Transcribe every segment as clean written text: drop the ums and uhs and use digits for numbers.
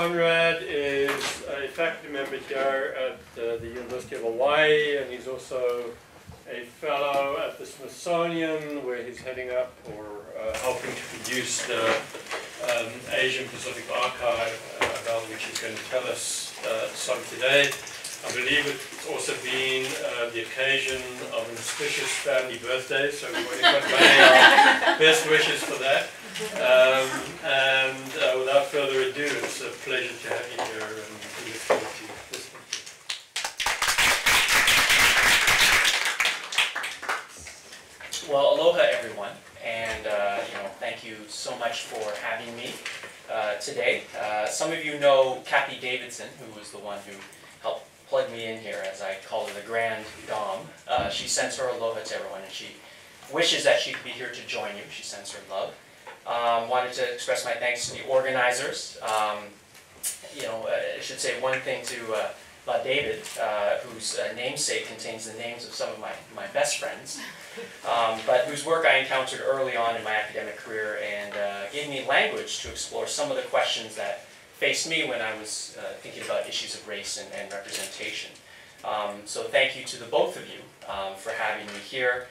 Konrad is a faculty member here at the University of Hawaii, and he's also a fellow at the Smithsonian, where he's heading up or helping to produce the Asian Pacific Archive, about which he's going to tell us some today. I believe it's also been the occasion of an auspicious family birthday, so we want to convey our best wishes for that. Without further ado, it's a pleasure to have you here, and we look forward to listening to you. Well, aloha everyone, and thank you so much for having me today. Some of you know Kathy Davidson, who was the one who helped plug me in here, as I call her, the Grand Dom. She sends her aloha to everyone, and she wishes that she could be here to join you. She sends her love. Wanted to express my thanks to the organizers. I should say one thing to David, whose namesake contains the names of some of my best friends, but whose work I encountered early on in my academic career and gave me language to explore some of the questions that faced me when I was thinking about issues of race and representation. So thank you to the both of you for having me here.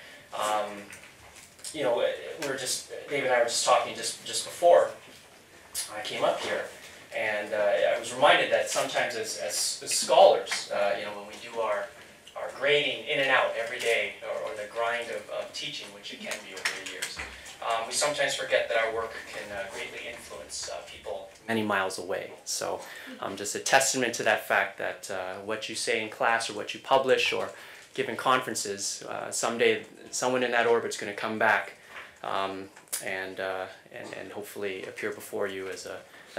David and I were just talking just before I came up here, and I was reminded that sometimes as scholars, when we do our grading in and out every day, or the grind of teaching, which it can be over the years, we sometimes forget that our work can greatly influence people many miles away. So just a testament to that fact that what you say in class or what you publish or give in conferences, someday someone in that orbit is going to come back and hopefully appear before you as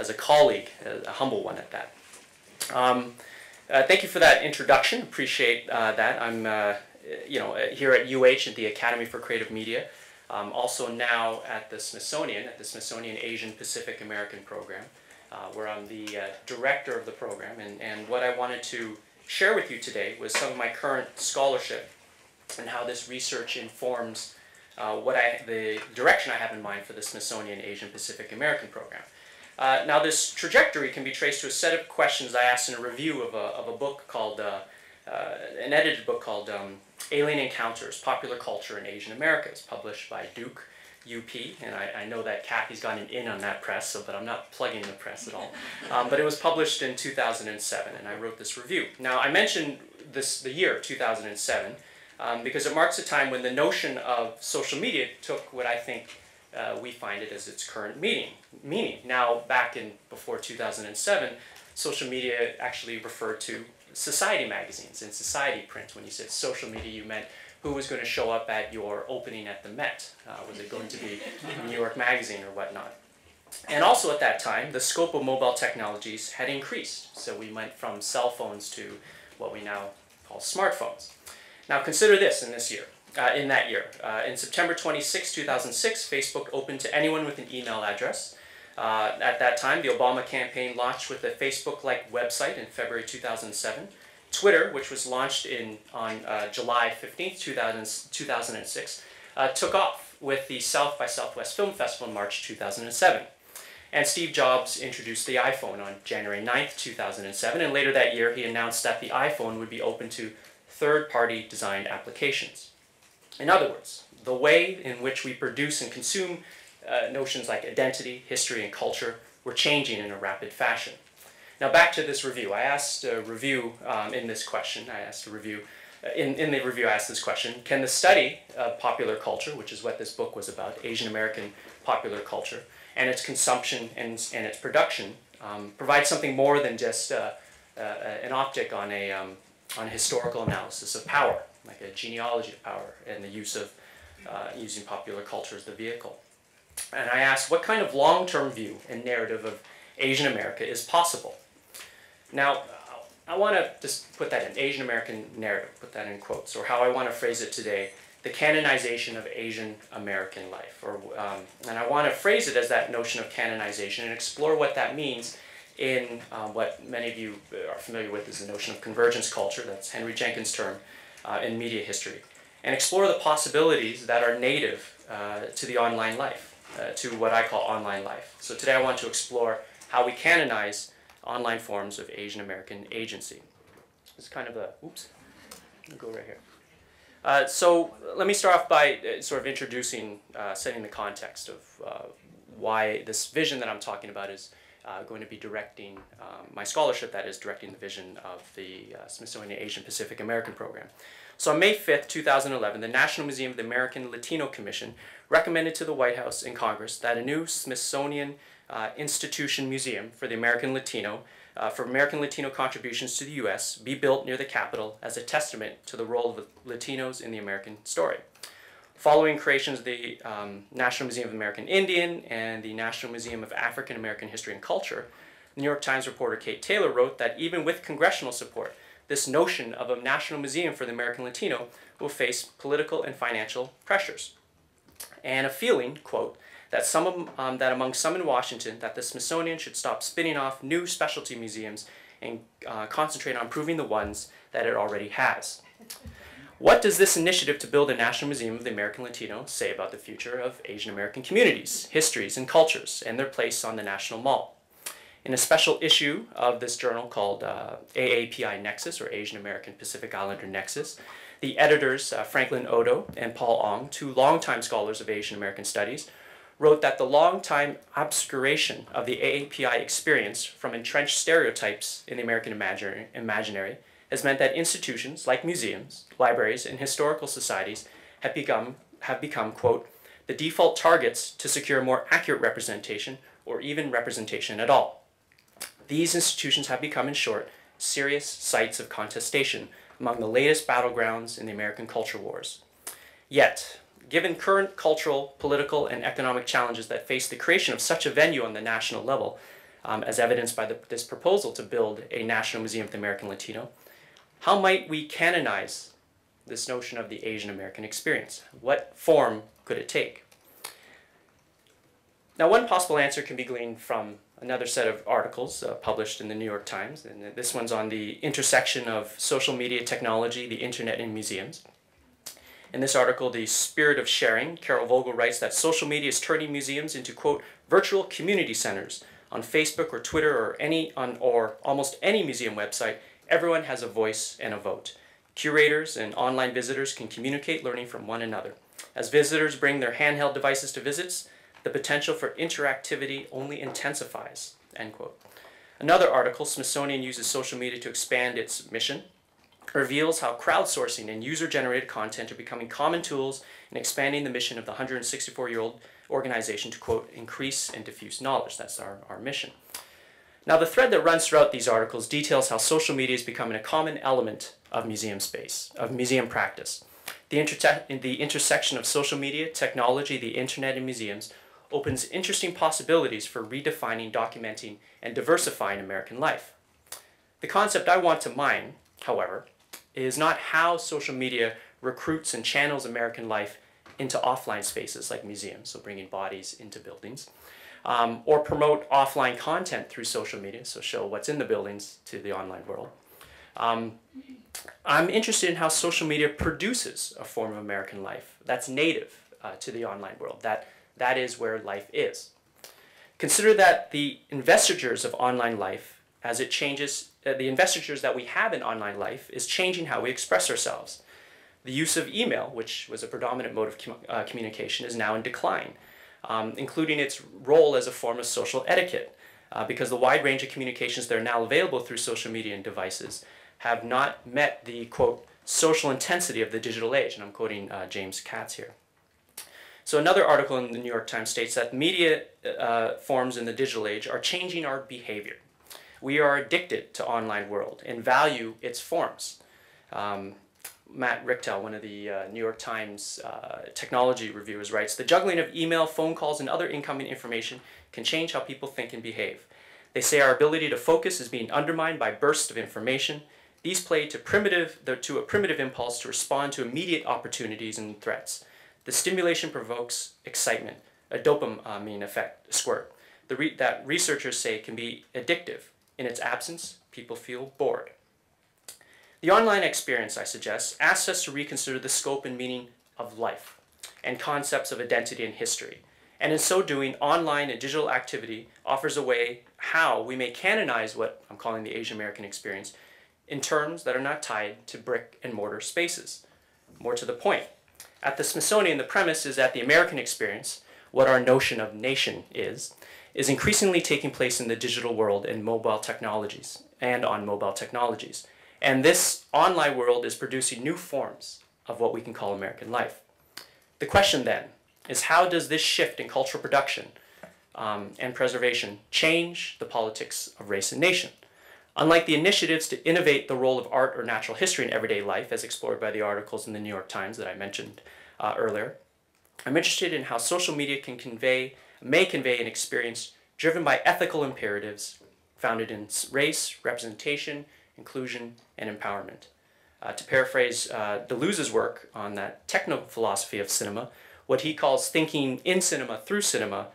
a colleague, a humble one at that. Thank you for that introduction. Appreciate that. I'm here at UH at the Academy for Creative Media. Also now at the Smithsonian Asian Pacific American Program, where I'm the director of the program. And what I wanted to share with you today was some of my current scholarship and how this research informs the direction I have in mind for the Smithsonian Asian Pacific American Program. Now this trajectory can be traced to a set of questions I asked in a review of a book called, an edited book called Alien Encounters, Popular Culture in Asian Americas, published by Duke, UP, and I know that Kathy's got an in on that press, but I'm not plugging the press at all. But it was published in 2007, and I wrote this review. Now I mentioned the year 2007 because it marks a time when the notion of social media took what I think we find it as its current meaning. Now, before 2007, social media actually referred to society magazines and society print. When you said social media, you meant who was going to show up at your opening at the Met. Was it going to be New York Magazine or whatnot? And also at that time, the scope of mobile technologies had increased. So we went from cell phones to what we now call smartphones. Now consider this in that year. In September 26, 2006, Facebook opened to anyone with an email address. At that time, the Obama campaign launched with a Facebook-like website in February 2007. Twitter, which was launched on July 15, 2006, took off with the South by Southwest Film Festival in March 2007. And Steve Jobs introduced the iPhone on January 9, 2007, and later that year he announced that the iPhone would be open to third-party designed applications. In other words, the way in which we produce and consume notions like identity, history, and culture were changing in a rapid fashion. Now back to this review. I asked a review in this question. I asked a review in the review. I asked this question: can the study of popular culture, which is what this book was about, Asian American popular culture, and its consumption and its production, provide something more than just an optic on a historical analysis of power, like a genealogy of power, and the use of using popular culture as the vehicle? And I asked what kind of long-term view and narrative of Asian America is possible. Now, I want to just put that in, Asian American narrative, put that in quotes, or how I want to phrase it today, the canonization of Asian American life. And I want to phrase it as that notion of canonization and explore what that means in what many of you are familiar with as the notion of convergence culture, that's Henry Jenkins' term, in media history, and explore the possibilities that are native to the online life, to what I call online life. So today I want to explore how we canonize online forms of Asian American agency. It's kind of a, oops, I'll go right here. So let me start off by sort of introducing, setting the context of why this vision that I'm talking about is going to be directing my scholarship, that is directing the vision of the Smithsonian Asian Pacific American Program. So on May 5th, 2011, the National Museum of the American Latino Commission recommended to the White House and Congress that a new Smithsonian Institution Museum for the American Latino, for American Latino contributions to the U.S. be built near the Capitol as a testament to the role of Latinos in the American story. Following creations of the National Museum of the American Indian and the National Museum of African American History and Culture, New York Times reporter Kate Taylor wrote that even with congressional support, this notion of a national museum for the American Latino will face political and financial pressures. And a feeling, quote, that that among some in Washington, that the Smithsonian should stop spinning off new specialty museums and concentrate on improving the ones that it already has. What does this initiative to build a National Museum of the American Latino say about the future of Asian American communities, histories, and cultures, and their place on the National Mall? In a special issue of this journal called AAPI Nexus, or Asian American Pacific Islander Nexus, the editors Franklin Odo and Paul Ong, two longtime scholars of Asian American studies, wrote that the long-time obscuration of the AAPI experience from entrenched stereotypes in the American imaginary has meant that institutions like museums, libraries, and historical societies have become, quote, the default targets to secure more accurate representation or even representation at all. These institutions have become, in short, serious sites of contestation among the latest battlegrounds in the American culture wars. Yet, given current cultural, political, and economic challenges that face the creation of such a venue on the national level, as evidenced by this proposal to build a National Museum of the American Latino, how might we canonize this notion of the Asian American experience? What form could it take? Now, one possible answer can be gleaned from another set of articles published in the New York Times, and this one's on the intersection of social media technology, the internet, and museums. In this article, The Spirit of Sharing, Carol Vogel writes that social media is turning museums into, quote, virtual community centers. On Facebook or Twitter or almost any museum website, everyone has a voice and a vote. Curators and online visitors can communicate, learning from one another. As visitors bring their handheld devices to visits, the potential for interactivity only intensifies, end quote. Another article, Smithsonian uses social media to expand its mission, reveals how crowdsourcing and user-generated content are becoming common tools in expanding the mission of the 164-year-old organization to, quote, increase and diffuse knowledge. That's our mission. Now, the thread that runs throughout these articles details how social media is becoming a common element of museum space, of museum practice. The intersection of social media, technology, the internet, and museums opens interesting possibilities for redefining, documenting, and diversifying American life. The concept I want to mine, however, is not how social media recruits and channels American life into offline spaces like museums, so bringing bodies into buildings, or promote offline content through social media, so show what's in the buildings to the online world. I'm interested in how social media produces a form of American life that's native to the online world, that is where life is. Consider that the investitures of online life, as it changes, the investitures that we have in online life is changing how we express ourselves. The use of email, which was a predominant mode of communication, is now in decline, including its role as a form of social etiquette, because the wide range of communications that are now available through social media and devices have not met the, quote, social intensity of the digital age, and I'm quoting James Katz here. So another article in the New York Times states that media forms in the digital age are changing our behavior. We are addicted to online world and value its forms. Matt Richtel, one of the New York Times technology reviewers, writes, the juggling of email, phone calls, and other incoming information can change how people think and behave. They say our ability to focus is being undermined by bursts of information. These play to a primitive impulse to respond to immediate opportunities and threats. The stimulation provokes excitement, a dopamine effect, squirt, that researchers say can be addictive. In its absence, people feel bored. The online experience, I suggest, asks us to reconsider the scope and meaning of life and concepts of identity and history. And in so doing, online and digital activity offers a way how we may canonize what I'm calling the Asian American experience in terms that are not tied to brick and mortar spaces. More to the point, at the Smithsonian, the premise is that the American experience, what our notion of nation is increasingly taking place in the digital world and mobile technologies, and on mobile technologies. And this online world is producing new forms of what we can call American life. The question then is, how does this shift in cultural production and preservation change the politics of race and nation? Unlike the initiatives to innovate the role of art or natural history in everyday life, as explored by the articles in the New York Times that I mentioned earlier, I'm interested in how social media may convey an experience driven by ethical imperatives founded in race, representation, inclusion, and empowerment. To paraphrase Deleuze's work on that techno-philosophy of cinema, what he calls thinking in cinema through cinema,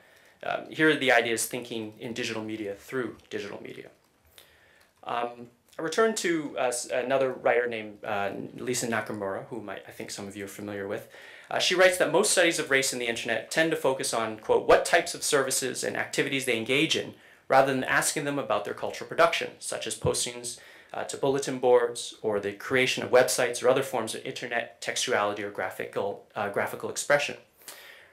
here the idea is thinking in digital media through digital media. I return to another writer named Lisa Nakamura, whom I think some of you are familiar with. She writes that most studies of race in the internet tend to focus on, quote, what types of services and activities they engage in, rather than asking them about their cultural production, such as postings to bulletin boards or the creation of websites or other forms of internet textuality or graphical expression.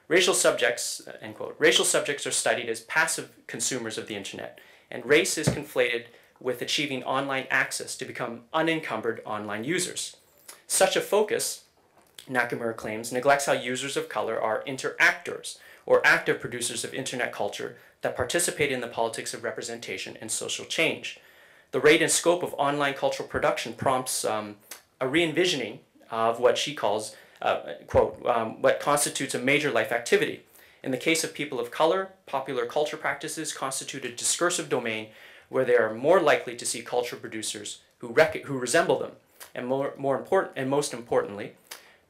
Racial subjects, end quote, racial subjects are studied as passive consumers of the internet, and race is conflated with achieving online access to become unencumbered online users. Such a focus, Nakamura claims, neglects how users of color are interactors, or active producers of internet culture that participate in the politics of representation and social change. The rate and scope of online cultural production prompts a re-envisioning of what she calls, quote, what constitutes a major life activity. In the case of people of color, popular culture practices constitute a discursive domain where they are more likely to see culture producers who resemble them. And most importantly,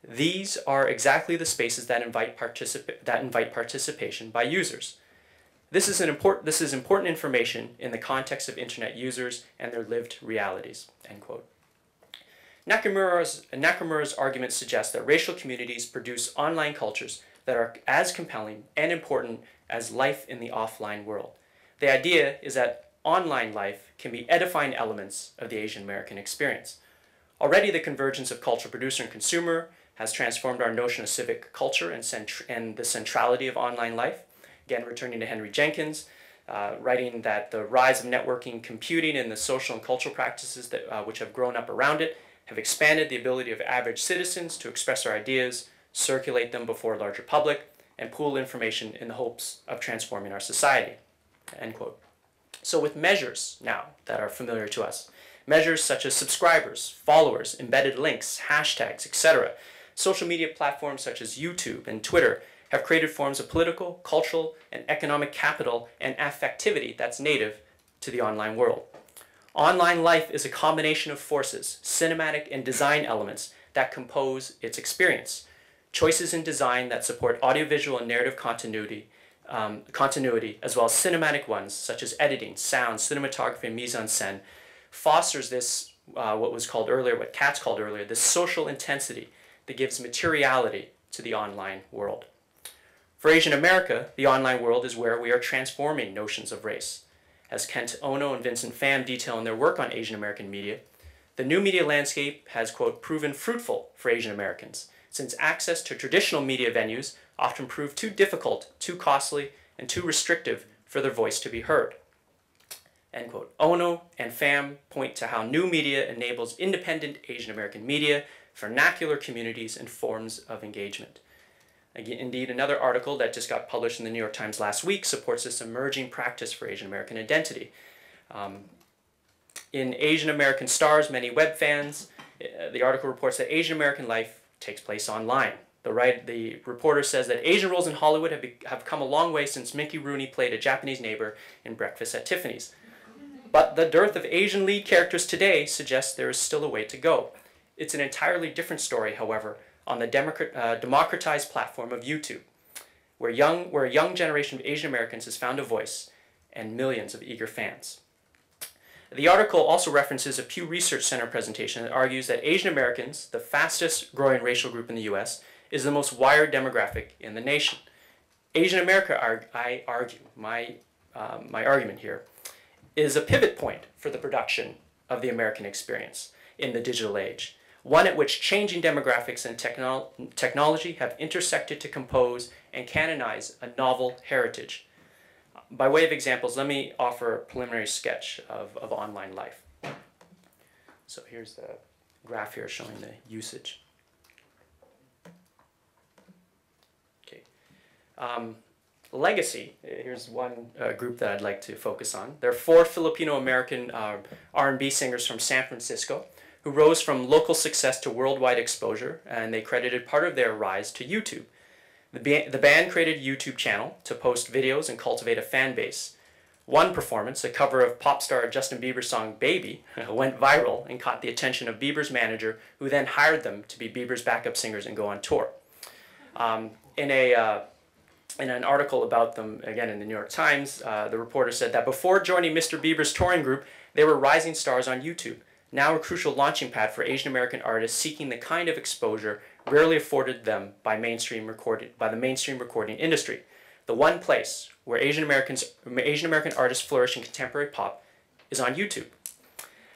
these are exactly the spaces that invite participation by users. This is important information in the context of internet users and their lived realities, end quote. Nakamura's argument suggests that racial communities produce online cultures that are as compelling and important as life in the offline world. The idea is that online life can be edifying elements of the Asian American experience. Already the convergence of culture producer and consumer has transformed our notion of civic culture and the centrality of online life. Again, returning to Henry Jenkins, writing that the rise of networking computing and the social and cultural practices that, which have grown up around it have expanded the ability of average citizens to express their ideas, circulate them before a larger public, and pool information in the hopes of transforming our society, end quote. So with measures now that are familiar to us, measures such as subscribers, followers, embedded links, hashtags, etc., social media platforms such as YouTube and Twitter have created forms of political, cultural, and economic capital and affectivity that's native to the online world. Online life is a combination of forces, cinematic and design elements that compose its experience. Choices in design that support audiovisual and narrative continuity, as well as cinematic ones such as editing, sound, cinematography, and mise-en-scène, fosters this, what Katz called earlier, this social intensity that gives materiality to the online world. For Asian America, the online world is where we are transforming notions of race. As Kent Ono and Vincent Pham detail in their work on Asian American media, the new media landscape has, quote, proven fruitful for Asian Americans, since access to traditional media venues often prove too difficult, too costly, and too restrictive for their voice to be heard. End quote. Ono and Pham point to how new media enables independent Asian American media, vernacular communities, and forms of engagement. Indeed, another article that just got published in the New York Times last week supports this emerging practice for Asian American identity. In Asian American Stars, Many Web Fans, the article reports that Asian American life takes place online. The reporter says that Asian roles in Hollywood have come a long way since Mickey Rooney played a Japanese neighbor in Breakfast at Tiffany's. But the dearth of Asian lead characters today suggests there is still a way to go. It's an entirely different story, however, on the democratized platform of YouTube, where a young generation of Asian Americans has found a voice and millions of eager fans. The article also references a Pew Research Center presentation that argues that Asian Americans, the fastest growing racial group in the US, is the most wired demographic in the nation. Asian America, I argue, my argument here, is a pivot point for the production of the American experience in the digital age, one at which changing demographics and technology have intersected to compose and canonize a novel heritage. By way of examples, let me offer a preliminary sketch of online life. So here's the graph here showing the usage. Okay. Legacy, here's one group that I'd like to focus on. There are 4 Filipino-American R&B singers from San Francisco who rose from local success to worldwide exposure, and they credited part of their rise to YouTube. The band created a YouTube channel to post videos and cultivate a fan base. One performance, a cover of pop star Justin Bieber's song Baby, went viral and caught the attention of Bieber's manager, who then hired them to be Bieber's backup singers and go on tour. In an article about them, again in the New York Times, the reporter said that before joining Mr. Bieber's touring group, they were rising stars on YouTube, now a crucial launching pad for Asian American artists seeking the kind of exposure rarely afforded them by the mainstream recording industry. The one place where Asian American artists flourish in contemporary pop is on YouTube.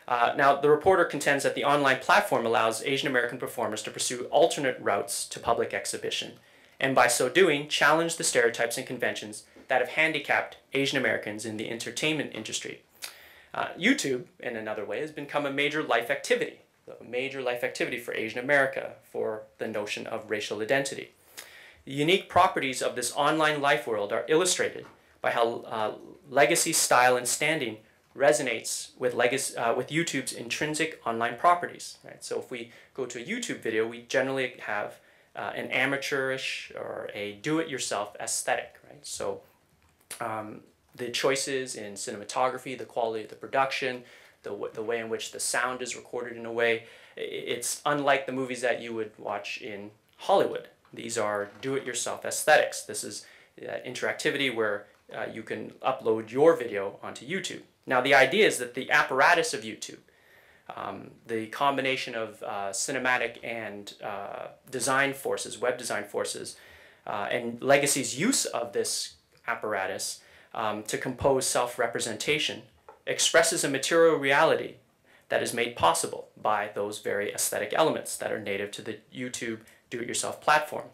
Now, the reporter contends that the online platform allows Asian American performers to pursue alternate routes to public exhibition, and by so doing, challenge the stereotypes and conventions that have handicapped Asian Americans in the entertainment industry. YouTube, in another way, has become a major life activity for Asian America, for the notion of racial identity. The unique properties of this online life world are illustrated by how legacy, style, and standing resonates with YouTube's intrinsic online properties. Right? So if we go to a YouTube video, we generally have an amateurish or a do-it-yourself aesthetic. Right? So the choices in cinematography, the quality of the production, the way in which the sound is recorded in a way, it's unlike the movies that you would watch in Hollywood. These are do-it-yourself aesthetics. This is interactivity where you can upload your video onto YouTube. Now the idea is that the apparatus of YouTube, the combination of cinematic and design forces, web design forces, and Legacy's use of this apparatus to compose self-representation expresses a material reality that is made possible by those very aesthetic elements that are native to the YouTube do-it-yourself platform.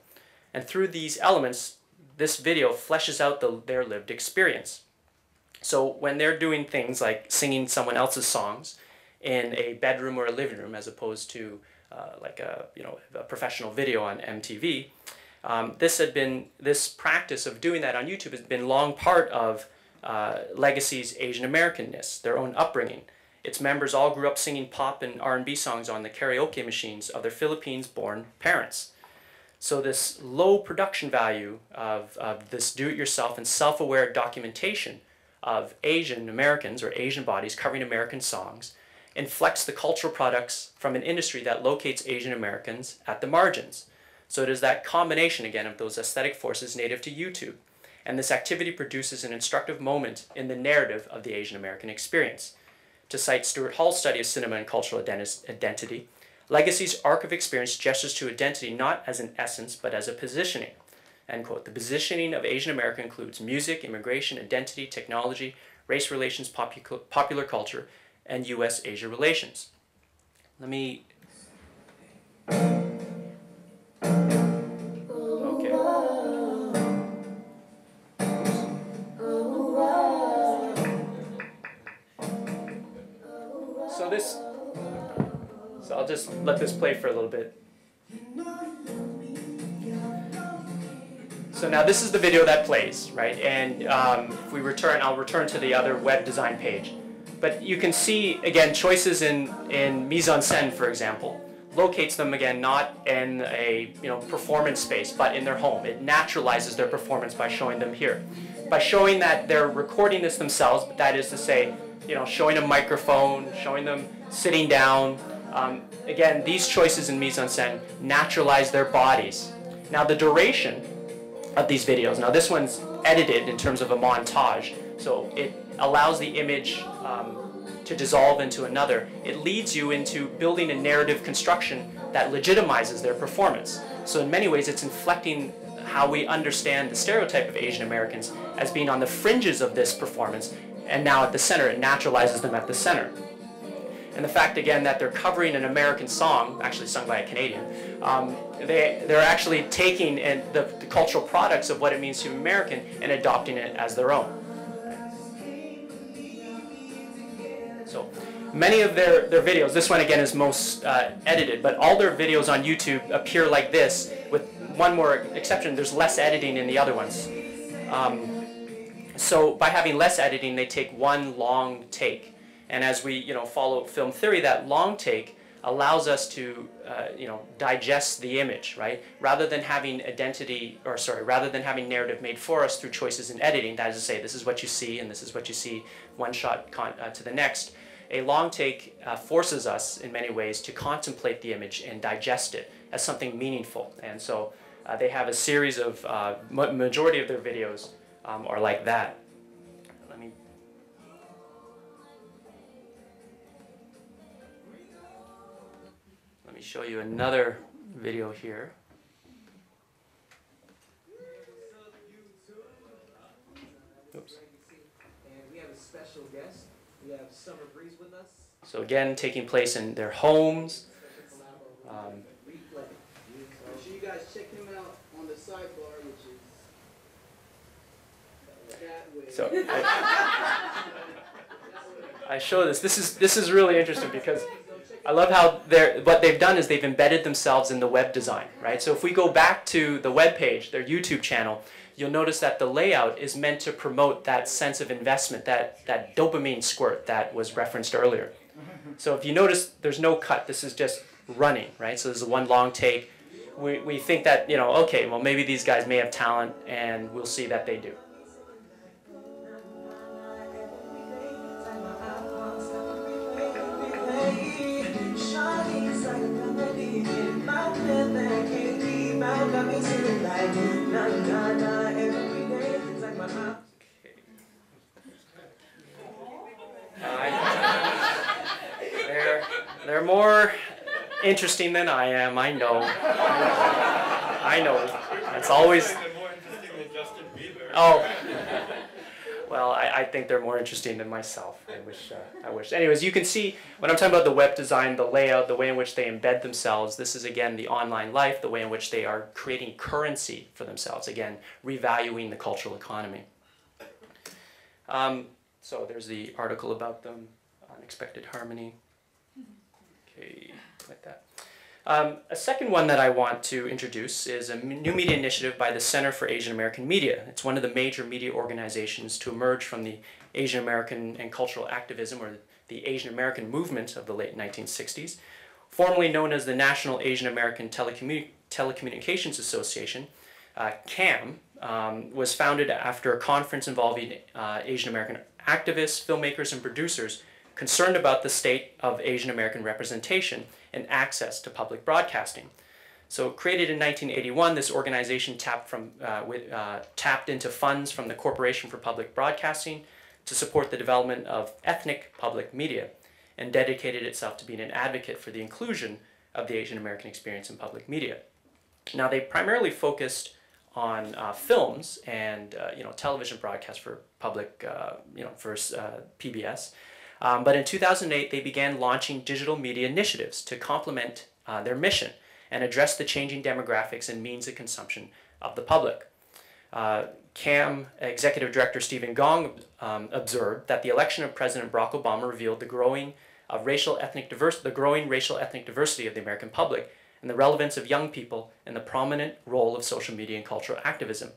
And through these elements, this video fleshes out their lived experience. So when they're doing things like singing someone else's songs in a bedroom or a living room, as opposed to like a professional video on MTV, this practice of doing that on YouTube has been long part of Legacy's Asian Americanness, their own upbringing. Its members all grew up singing pop and R&B songs on the karaoke machines of their Philippines-born parents. So this low production value of this do-it-yourself and self-aware documentation of Asian Americans or Asian bodies covering American songs inflects the cultural products from an industry that locates Asian Americans at the margins. So it is that combination again of those aesthetic forces native to YouTube. And this activity produces an instructive moment in the narrative of the Asian American experience. To cite Stuart Hall's study of cinema and cultural identity, Legacy's arc of experience gestures to identity not as an essence, but as a positioning. End quote. The positioning of Asian America includes music, immigration, identity, technology, race relations, popular culture, and U.S.-Asia relations. Let me... So I'll just let this play for a little bit. So now this is the video that plays, right? And if we return, I'll return to the other web design page. But you can see, again, choices in mise-en-scène, for example, locates them, again, not in a performance space, but in their home. It naturalizes their performance by showing them here. By showing that they're recording this themselves, but that is to say, showing a microphone, showing them sitting down. Again, these choices in mise-en-scène naturalize their bodies. Now the duration of these videos, now this one's edited in terms of a montage, so it allows the image to dissolve into another. It leads you into building a narrative construction that legitimizes their performance. So in many ways it's inflecting how we understand the stereotype of Asian Americans as being on the fringes of this performance, and now at the center. It naturalizes them at the center. And the fact, again, that they're covering an American song, actually sung by a Canadian, they're actually taking the cultural products of what it means to be American and adopting it as their own. So many of their videos, this one again is most edited, but all their videos on YouTube appear like this, with one more exception: there's less editing in the other ones. So by having less editing, they take one long take. And as we follow film theory, that long take allows us to digest the image, right? Rather than having rather than having narrative made for us through choices in editing, that is to say, this is what you see and this is what you see, one shot to the next. A long take forces us in many ways to contemplate the image and digest it as something meaningful. And so they have a series of, majority of their videos are like that. Let me show you another video here. Oops. And we have a special guest. We have Summer Breeze with us. So again, taking place in their homes. Make sure you guys check him out on the sidebar, which is that way. So I show this. This is really interesting because I love how what they've done is they've embedded themselves in the web design, right? So if we go back to the web page, their YouTube channel, you'll notice that the layout is meant to promote that sense of investment, that dopamine squirt that was referenced earlier. So if you notice, there's no cut. This is just running, right? So this is one long take. We think that, okay, well, maybe these guys may have talent, and we'll see that they do. They're more interesting than I am. I know. I know. It's always. Oh. Well, I think they're more interesting than myself. I wish. Anyways, you can see when I'm talking about the web design, the layout, the way in which they embed themselves. This is again the online life, the way in which they are creating currency for themselves. Again, revaluing the cultural economy. So there's the article about them, unexpected harmony. Okay, like that. A second one that I want to introduce is a new media initiative by the Center for Asian American Media. It's one of the major media organizations to emerge from the Asian American and cultural activism, or the Asian American movement of the late 1960s. Formerly known as the National Asian American Telecommunications Association, CAM, was founded after a conference involving Asian American activists, filmmakers, and producers concerned about the state of Asian American representation and access to public broadcasting. So created in 1981, this organization tapped into funds from the Corporation for Public Broadcasting to support the development of ethnic public media, and dedicated itself to being an advocate for the inclusion of the Asian American experience in public media. Now, they primarily focused on films and television broadcasts for public, for PBS. But in 2008, they began launching digital media initiatives to complement their mission and address the changing demographics and means of consumption of the public. CAM Executive Director Stephen Gong observed that the election of President Barack Obama revealed the growing racial ethnic diversity of the American public and the relevance of young people and the prominent role of social media and cultural activism.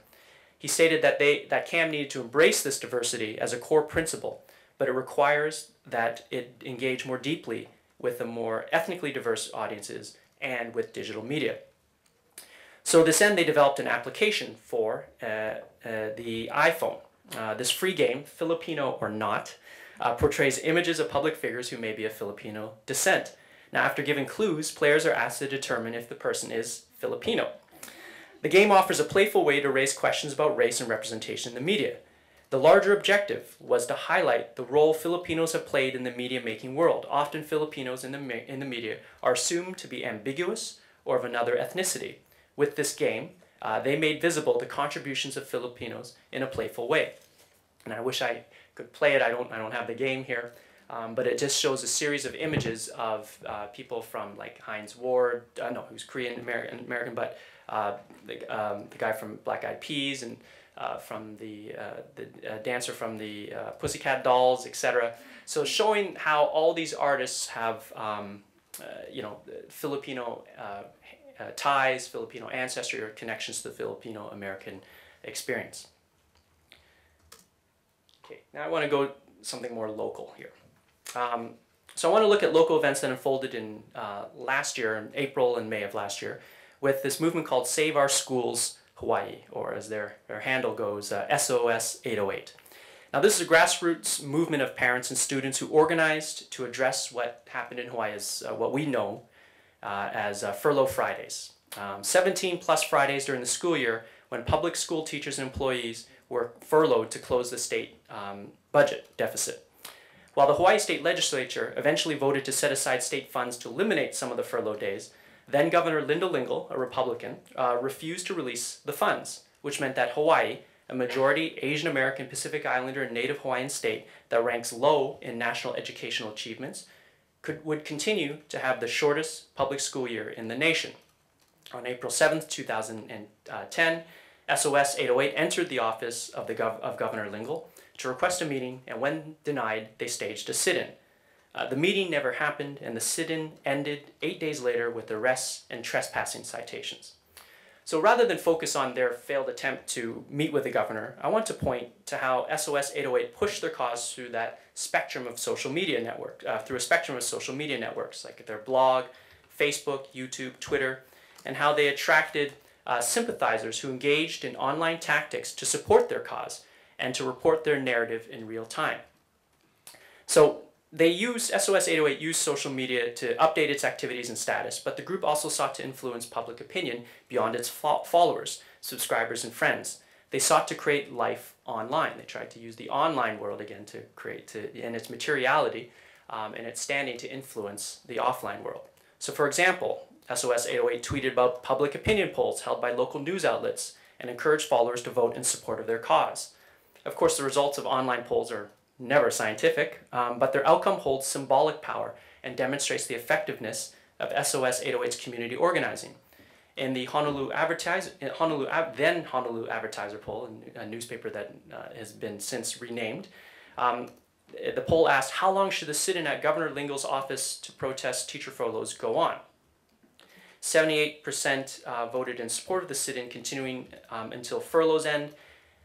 He stated that CAM needed to embrace this diversity as a core principle, but it requires that it engage more deeply with the more ethnically diverse audiences and with digital media. So to this end, they developed an application for the iPhone. This free game, Filipino or Not, portrays images of public figures who may be of Filipino descent. Now, after giving clues, players are asked to determine if the person is Filipino. The game offers a playful way to raise questions about race and representation in the media. The larger objective was to highlight the role Filipinos have played in the media-making world. Often Filipinos in the media are assumed to be ambiguous or of another ethnicity. With this game, they made visible the contributions of Filipinos in a playful way. And I wish I could play it. I don't have the game here. But it just shows a series of images of people from like Heinz Ward, no, who's Korean American, but the guy from Black Eyed Peas, and from the dancer from the Pussycat Dolls, etc. So showing how all these artists have Filipino ties, Filipino ancestry, or connections to the Filipino American experience. Okay, now I want to go something more local here. So I want to look at local events that unfolded in last year, in April and May of last year, with this movement called Save Our Schools Hawaii, or as their handle goes, SOS 808. Now this is a grassroots movement of parents and students who organized to address what happened in Hawaii as what we know as Furlough Fridays. 17 plus Fridays during the school year when public school teachers and employees were furloughed to close the state budget deficit. While the Hawaii State Legislature eventually voted to set aside state funds to eliminate some of the furlough days, then Governor Linda Lingle, a Republican, refused to release the funds, which meant that Hawaii, a majority Asian American, Pacific Islander, and Native Hawaiian state that ranks low in national educational achievements, would continue to have the shortest public school year in the nation. On April 7th, 2010, SOS 808 entered the office of Governor Lingle to request a meeting, and when denied, they staged a sit-in. The meeting never happened, and the sit-in ended 8 days later with arrests and trespassing citations. So rather than focus on their failed attempt to meet with the governor, I want to point to how SOS 808 pushed their cause through that spectrum of social media networks, like their blog, Facebook, YouTube, Twitter, and how they attracted sympathizers who engaged in online tactics to support their cause and to report their narrative in real time. So SOS 808 used social media to update its activities and status, but the group also sought to influence public opinion beyond its followers, subscribers, and friends. They sought to create life online. They tried to use the online world again to create, and its materiality and its standing to influence the offline world. So for example, SOS 808 tweeted about public opinion polls held by local news outlets and encouraged followers to vote in support of their cause. Of course, the results of online polls are never scientific, but their outcome holds symbolic power and demonstrates the effectiveness of SOS 808's community organizing. In the then Honolulu Advertiser poll, a newspaper that has been since renamed, the poll asked, how long should the sit-in at Governor Lingle's office to protest teacher furloughs go on? 78% voted in support of the sit-in continuing until furloughs end.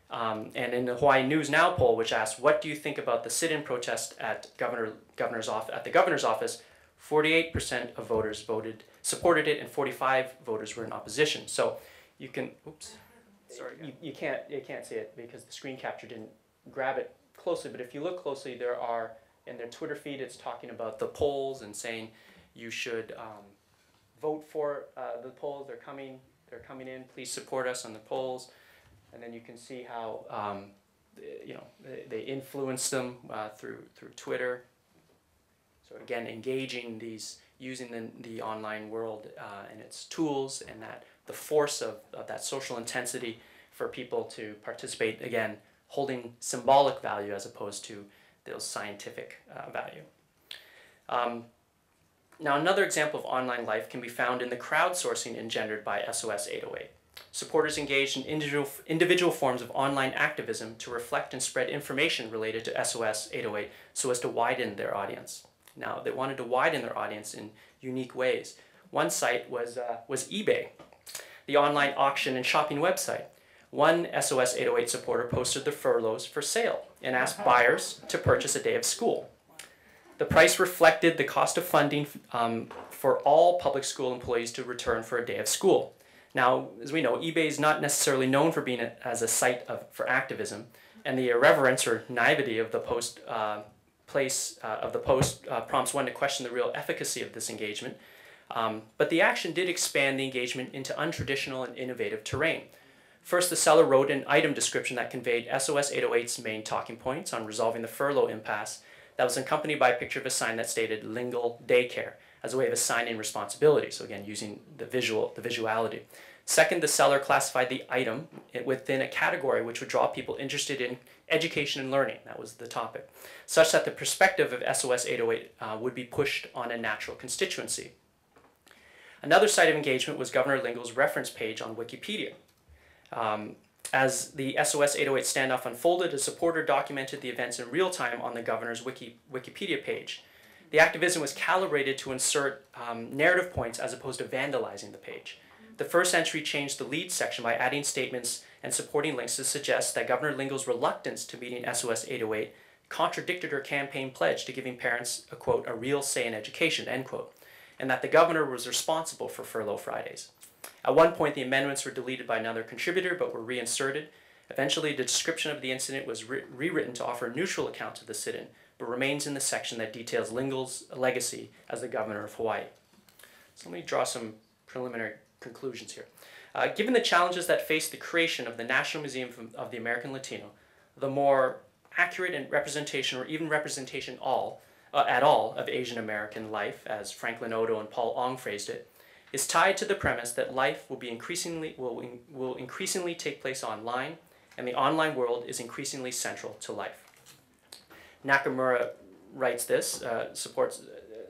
And in the Hawaii News Now poll, which asked, what do you think about the sit-in protest at the governor's office, 48% of voters supported it, and 45 voters were in opposition. So you can, you can't see it because the screen capture didn't grab it closely. But if you look closely, there are in their Twitter feed, it's talking about the polls and saying you should vote for the polls. They're coming in. Please support us on the polls. And then you can see how they influence them through Twitter. So again, engaging using the online world and its tools, and the force of that social intensity for people to participate, again, holding symbolic value as opposed to those scientific value. Now another example of online life can be found in the crowdsourcing engendered by SOS 808. Supporters engaged in individual forms of online activism to reflect and spread information related to SOS 808 so as to widen their audience. Now, they wanted to widen their audience in unique ways. One site was eBay, the online auction and shopping website. One SOS 808 supporter posted the furloughs for sale and asked buyers to purchase a day of school. The price reflected the cost of funding for all public school employees to return for a day of school. Now, as we know, eBay is not necessarily known for being as a site for activism, and the irreverence or naivety of the post prompts one to question the real efficacy of this engagement. But the action did expand the engagement into untraditional and innovative terrain. First, the seller wrote an item description that conveyed SOS 808's main talking points on resolving the furlough impasse that was accompanied by a picture of a sign that stated Lingle Daycare as a way of assigning responsibility. So again, using the visuality. Second, the seller classified the item within a category which would draw people interested in education and learning. That was the topic, such that the perspective of SOS 808 would be pushed on a natural constituency. Another site of engagement was Governor Lingel's reference page on Wikipedia. As the SOS 808 standoff unfolded, a supporter documented the events in real time on the governor's Wikipedia page. The activism was calibrated to insert narrative points as opposed to vandalizing the page. The first entry changed the lead section by adding statements and supporting links to suggest that Governor Lingel's reluctance to meeting SOS 808 contradicted her campaign pledge to giving parents a, quote, a real say in education, end quote, and that the governor was responsible for Furlough Fridays. At one point, the amendments were deleted by another contributor but were reinserted. Eventually, the description of the incident was rewritten to offer a neutral account of the sit-in, but remains in the section that details Lingel's legacy as the governor of Hawaii. So let me draw some preliminary conclusions here. Given the challenges that face the creation of the National Museum of the American Latino, the more accurate and representation, or even representation at all, of Asian American life, as Franklin Odo and Paul Ong phrased it, is tied to the premise that life will increasingly take place online, and the online world is increasingly central to life. Nakamura writes this, supports,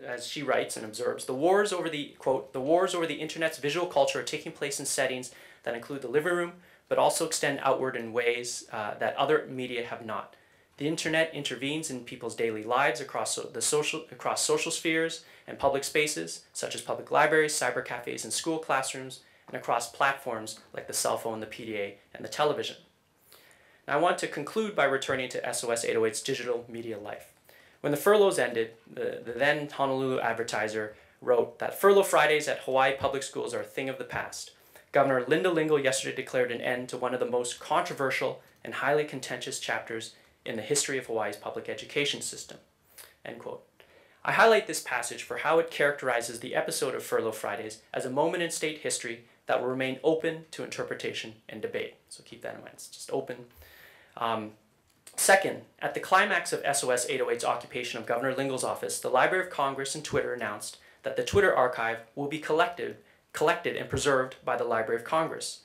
as she writes and observes, the wars over the, quote, the wars over the internet's visual culture are taking place in settings that include the living room, but also extend outward in ways that other media have not. The internet intervenes in people's daily lives across social spheres and public spaces, such as public libraries, cyber cafes, and school classrooms, and across platforms like the cell phone, the PDA, and the television. Now, I want to conclude by returning to SOS 808's digital media life. When the furloughs ended, the then Honolulu Advertiser wrote that Furlough Fridays at Hawaii public schools are a thing of the past. Governor Linda Lingel yesterday declared an end to one of the most controversial and highly contentious chapters in the history of Hawaii's public education system, end quote. I highlight this passage for how it characterizes the episode of Furlough Fridays as a moment in state history that will remain open to interpretation and debate. So keep that in mind, it's just open. Second, at the climax of SOS 808's occupation of Governor Lingel's office, the Library of Congress and Twitter announced that the Twitter archive will be collected and preserved by the Library of Congress.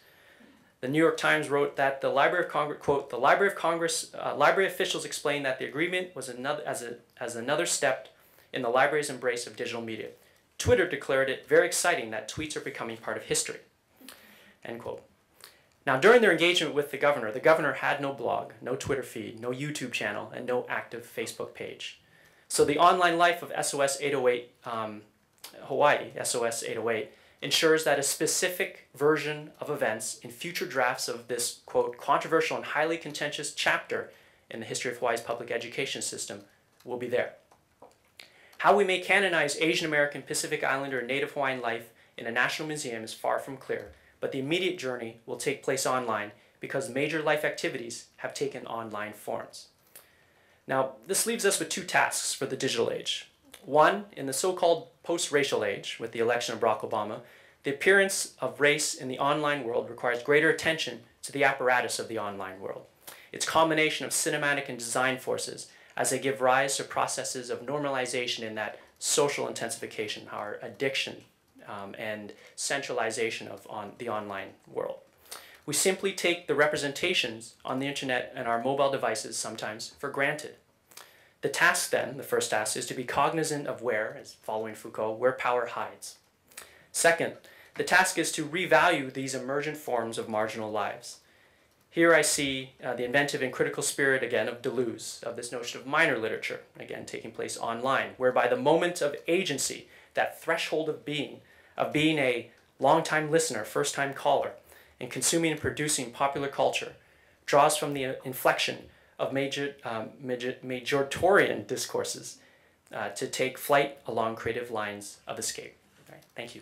The New York Times wrote that the Library of Congress, quote, the Library of Congress, library officials explained that the agreement was another step in the library's embrace of digital media. Twitter declared it very exciting that tweets are becoming part of history, end quote. Now, during their engagement with the governor had no blog, no Twitter feed, no YouTube channel, and no active Facebook page. So the online life of SOS 808 Hawaii, SOS 808, ensures that a specific version of events in future drafts of this, quote, controversial and highly contentious chapter in the history of Hawaii's public education system will be there. How we may canonize Asian American, Pacific Islander, and Native Hawaiian life in a national museum is far from clear, but the immediate journey will take place online because major life activities have taken online forms. Now, this leaves us with two tasks for the digital age. One, in the so-called post-racial age, with the election of Barack Obama, the appearance of race in the online world requires greater attention to the apparatus of the online world. Its combination of cinematic and design forces as they give rise to processes of normalization in that social intensification, our addiction, and centralization of the online world. We simply take the representations on the internet and our mobile devices sometimes for granted. The task then, the first task, is to be cognizant of where, as following Foucault, where power hides. Second, the task is to revalue these emergent forms of marginal lives. Here I see the inventive and critical spirit again of Deleuze, of this notion of minor literature, again taking place online, whereby the moment of agency, that threshold of being a long-time listener, first-time caller, and consuming and producing popular culture, draws from the inflection of majoritarian discourses to take flight along creative lines of escape. All right, thank you.